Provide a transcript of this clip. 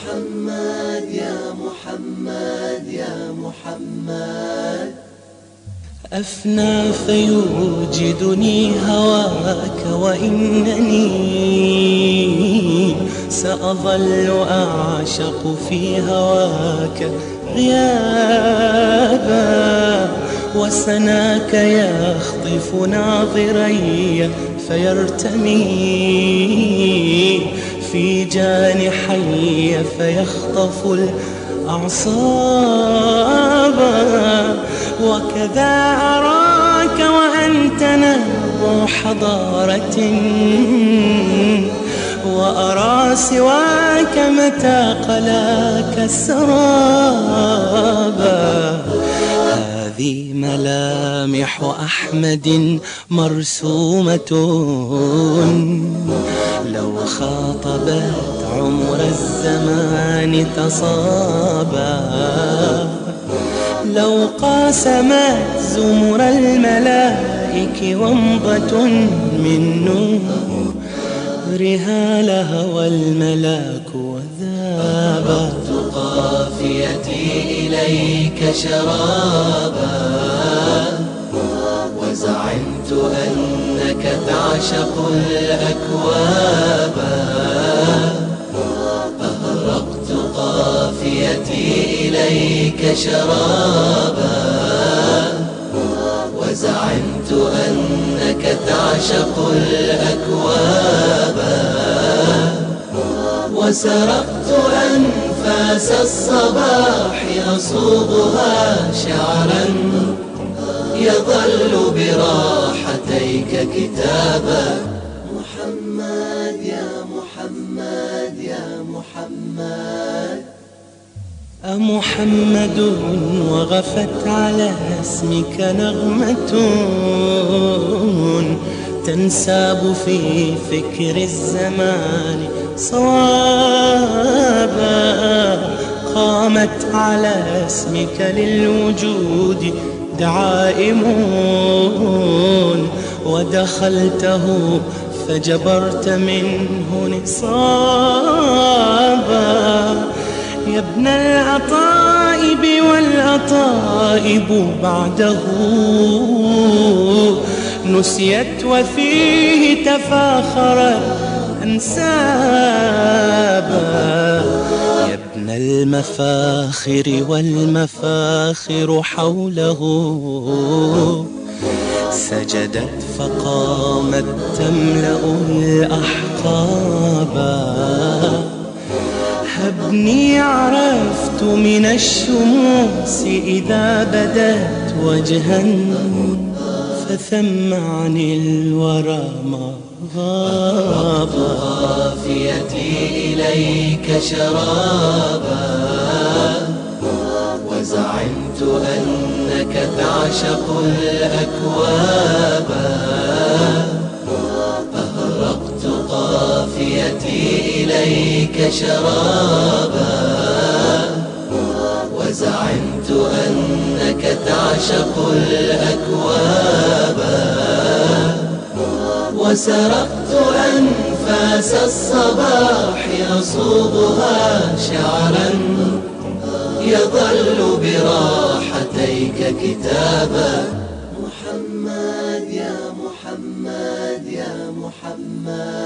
محمد يا محمد يا محمد. أفنى فيوجدني هواك وإنني سأظل أعشق في هواك غيابا، وسناك يخطف ناظري فيرتمي في جانحي فيخطف الأعصاب. وكذا أراك وأنت نبع حضارة، وأرى سواك متى قلاك السراب. هذه ملامح أحمد مرسومة لو خاطبت عمر الزمان تصابا، لو قاسمت زمر الملائك ومضة من نورها لهوى الملاك وذابا. قافيتي إليك شرابا، وزعمت أنك تعشق الأكوابا. أهرقت قافيتي إليك شرابا، وزعمت أنك تعشق الأكوابا. وسرقت أنفاس الصباح أصوغها شعرا يظل براحتيك كتابا. محمد يا محمد يا محمد. أمحمد وغفت على اسمك نغمة تنساب في فكر الزمان صوابا. قامت على اسمك للوجود دعائم، ودخلته فجبرت منه نصابا. يا ابن العطائب والعطائب بعده نسيت وفيه تفاخرت أنسابا. يا ابن المفاخر والمفاخر حوله سجدت فقامت تملأ الأحقابا. هبني عرفت من الشموس إذا بدت وجها فثم عن الورى ما غاب. قافيتي إليك شرابا، وزعمت أنك تعشق الأكوابا. أهرقت قافيتي إليك شرابا، وزعمت أنك تعشق الأكوابا. وسرقت أنفاس الصباح أصوغها شعرا يظل براحتيك كتابا. محمد يا محمد يا محمد.